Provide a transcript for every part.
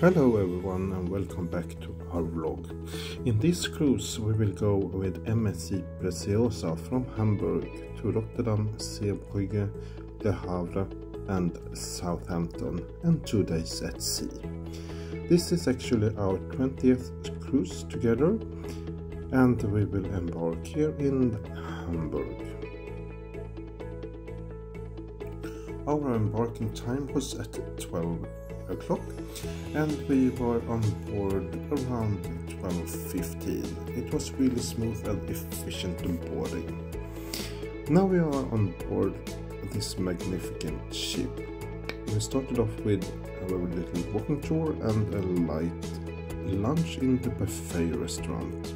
Hello everyone and welcome back to our vlog. In this cruise we will go with MSC Preziosa from Hamburg to Rotterdam, Zeebrugge, the Havre and Southampton, and 2 days at sea. This is actually our 20th cruise together and we will embark here in Hamburg. Our embarking time was at 12 o'clock and we were on board around 12:15. It was really smooth and efficient boarding. Now we are on board this magnificent ship. We started off with a very little walking tour and a light lunch in the buffet restaurant.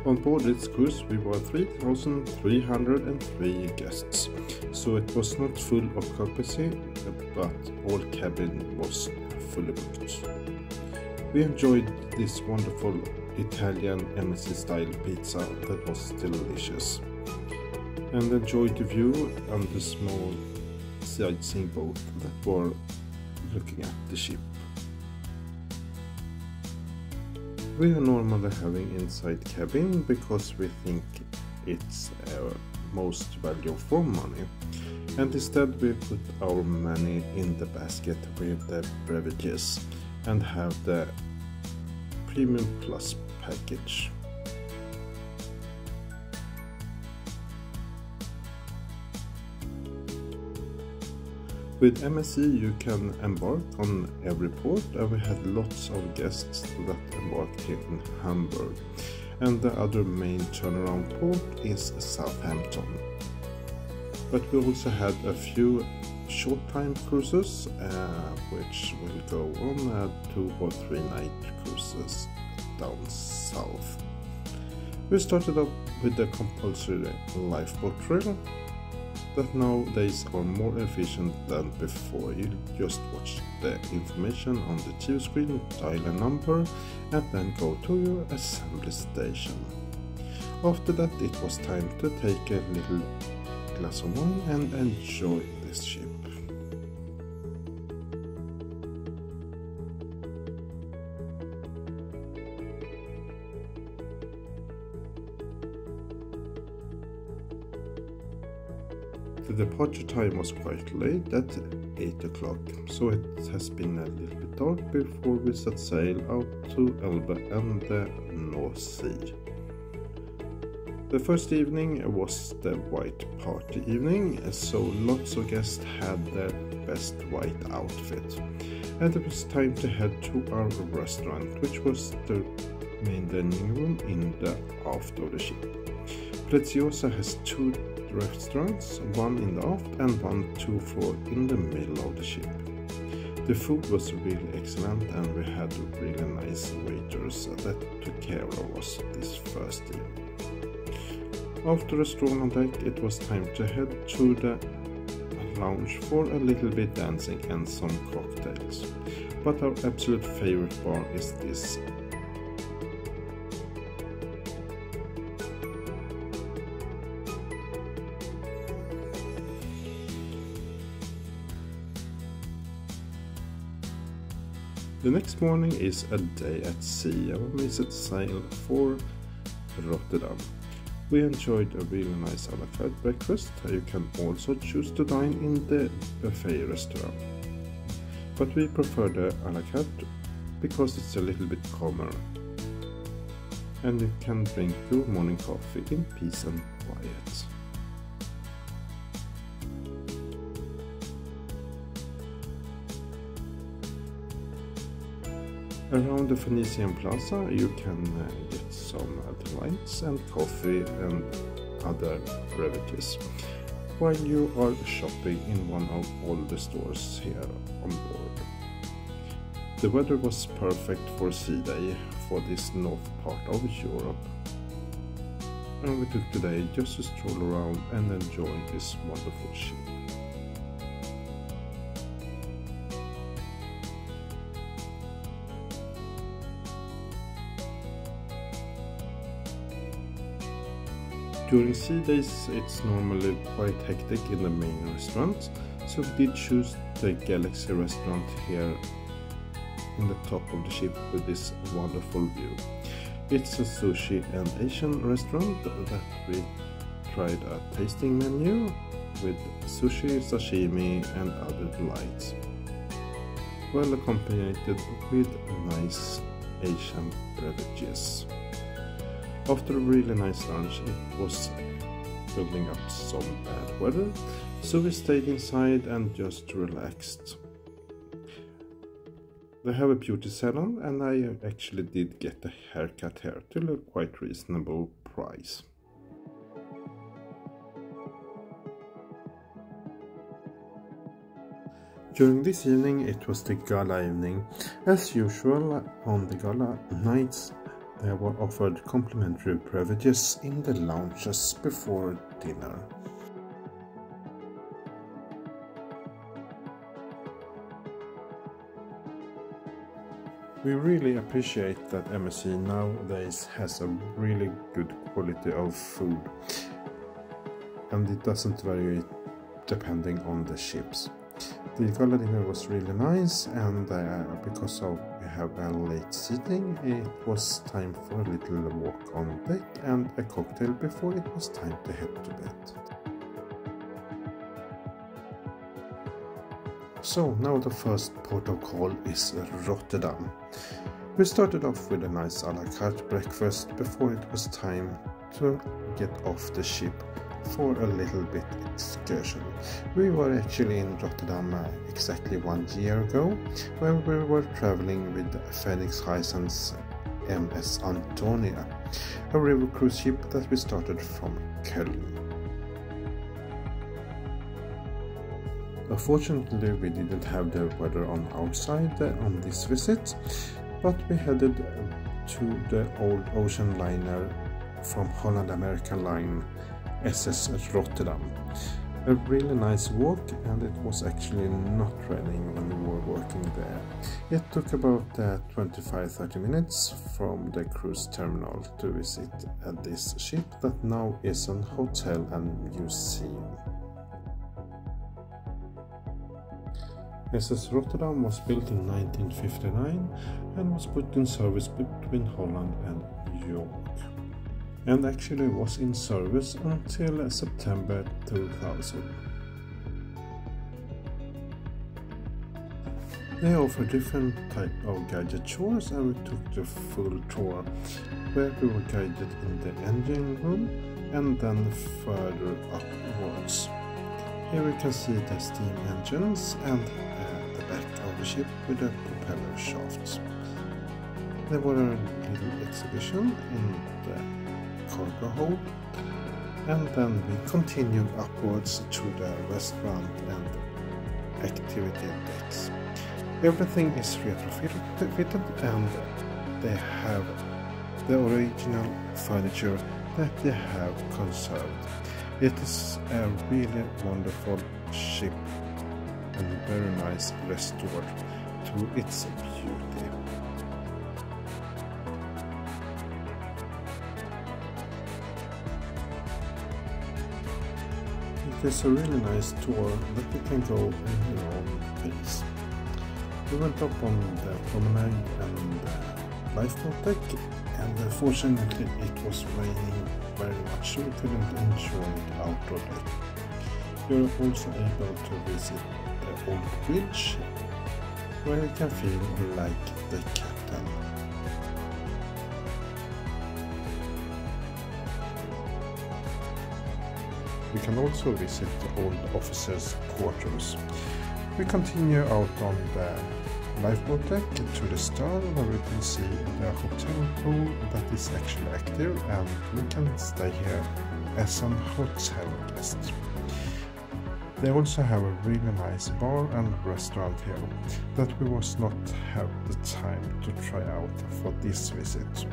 On board this cruise we were 3,303 guests, so it was not full occupancy, but all cabin was fully booked. We enjoyed this wonderful Italian MSC style pizza that was delicious, and enjoyed the view on the small sightseeing boat that were looking at the ship. We are normally having inside cabin because we think it's our most value for money, and instead we put our money in the basket with the beverages and have the Premium Plus package. With MSC you can embark on every port, and we had lots of guests that embarked here in Hamburg, and the other main turnaround port is Southampton. But we also had a few short time cruises which will go on 2 or 3 night cruises down south. We started up with the compulsory lifeboat drill that nowadays are more efficient than before. You just watch the information on the TV screen, dial a number and then go to your assembly station. After that it was time to take a little glass of wine and enjoy this ship. The departure time was quite late, at 8 o'clock, so it has been a little bit dark before we set sail out to Elbe and the North Sea. The first evening was the white party evening, so lots of guests had their best white outfit, and it was time to head to our restaurant, which was the main dining room in the aft of the ship. Preziosa has 2 restaurants, one in the aft and one 2 floor in the middle of the ship. The food was really excellent and we had really nice waiters that took care of us this first evening. After a stroll on deck it was time to head to the lounge for a little bit dancing and some cocktails. But our absolute favorite bar is this. The next morning is a day at sea and we set sail for Rotterdam. We enjoyed a really nice a la carte breakfast. You can also choose to dine in the buffet restaurant, but we prefer the a la carte because it's a little bit calmer and you can drink your morning coffee in peace and quiet. Around the Phoenician Plaza you can get some wines and coffee and other beverages while you are shopping in one of all the stores here on board. The weather was perfect for sea day for this north part of Europe, and we took today just to stroll around and enjoy this wonderful ship. During sea days it's normally quite hectic in the main restaurants, so we did choose the Galaxy restaurant here in the top of the ship with this wonderful view. It's a sushi and Asian restaurant that we tried a tasting menu with sushi, sashimi and other delights, well accompanied with nice Asian beverages. After a really nice lunch, it was building up some bad weather, so we stayed inside and just relaxed. They have a beauty salon and I actually did get a haircut here to a quite reasonable price. During this evening it was the gala evening. As usual on the gala nights they were offered complimentary beverages in the lounges before dinner. We really appreciate that MSC nowadays has a really good quality of food, and it doesn't vary depending on the ships. The gala dinner was really nice, and because we have a late seating, it was time for a little walk on deck and a cocktail before it was time to head to bed. So now the first port of call is Rotterdam. We started off with a nice a la carte breakfast before it was time to get off the ship for a little bit excursion. We were actually in Rotterdam exactly 1 year ago, where we were traveling with Phoenix Horizon's MS Antonia, a river cruise ship that we started from Köln. Unfortunately, we didn't have the weather on our side on this visit, but we headed to the old ocean liner from Holland American Line, SS Rotterdam. A really nice walk, and it was actually not raining when we were working there. It took about 25-30 minutes from the cruise terminal to visit this ship that now is a hotel and museum. SS Rotterdam was built in 1959 and was put in service between Holland and York, and actually was in service until September 2000. They offer different type of guided tours, and we took the full tour where we were guided in the engine room and then further upwards. Here we can see the steam engines and the back of the ship with the propeller shafts. There was a little exhibition in the cargo hold, and then we continued upwards to the restaurant and activity decks. Everything is retrofitted, and they have the original furniture that they have conserved. It is a really wonderful ship and very nice restored to its beauty. It is a really nice tour that you can go in your own pace. We went up on the promenade and the lifeboat deck, and fortunately it was raining very much, so we couldn't enjoy the outdoor deck. You're also able to visit the old bridge, where you can feel like the captain. We can also visit the old officers' quarters. We continue out on the lifeboat deck to the stern, where we can see the hotel pool that is actually active, and we can stay here as an hotel guest. They also have a really nice bar and restaurant here that we was not have the time to try out for this visit.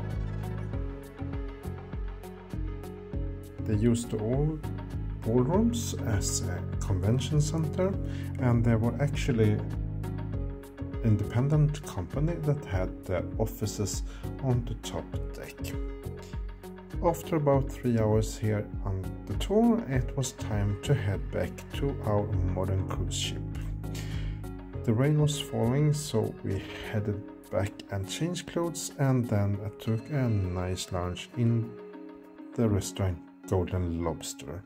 They used the old ballrooms as a convention center, and they were actually independent company that had the offices on the top deck. After about 3 hours here on the tour, it was time to head back to our modern cruise ship. The rain was falling, so we headed back and changed clothes, and then I took a nice lunch in the restaurant Golden Lobster.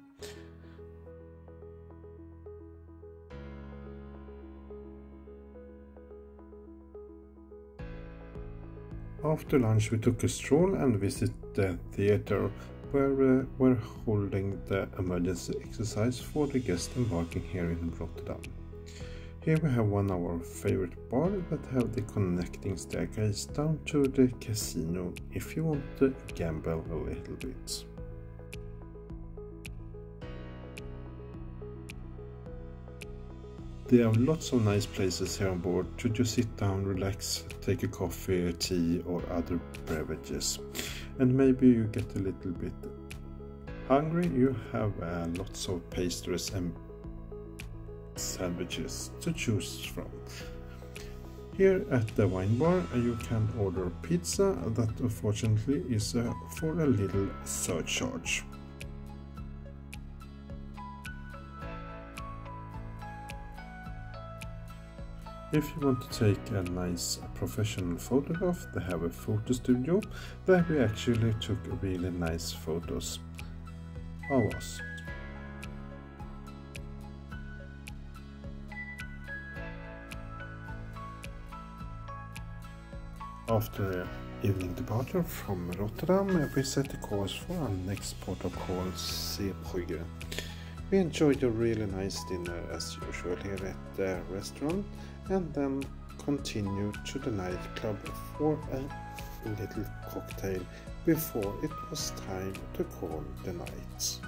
After lunch we took a stroll and visited the theatre where we're holding the emergency exercise for the guests embarking here in Rotterdam. Here we have one of our favorite bars that have the connecting staircase down to the casino if you want to gamble a little bit. There are lots of nice places here on board to just sit down, relax, take a coffee, tea or other beverages. And maybe you get a little bit hungry, you have lots of pastries and sandwiches to choose from. Here at the wine bar you can order pizza that unfortunately is for a little surcharge. If you want to take a nice professional photograph, they have a photo studio where we actually took really nice photos of us. After evening departure from Rotterdam, we set the course for our next port of call, Zeebrugge. We enjoyed a really nice dinner as usual here at the restaurant and then continued to the nightclub for a little cocktail before it was time to call the night.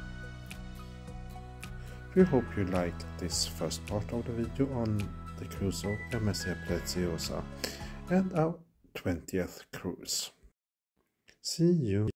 We hope you liked this first part of the video on the cruise of MSC Preziosa and our 20th cruise. See you!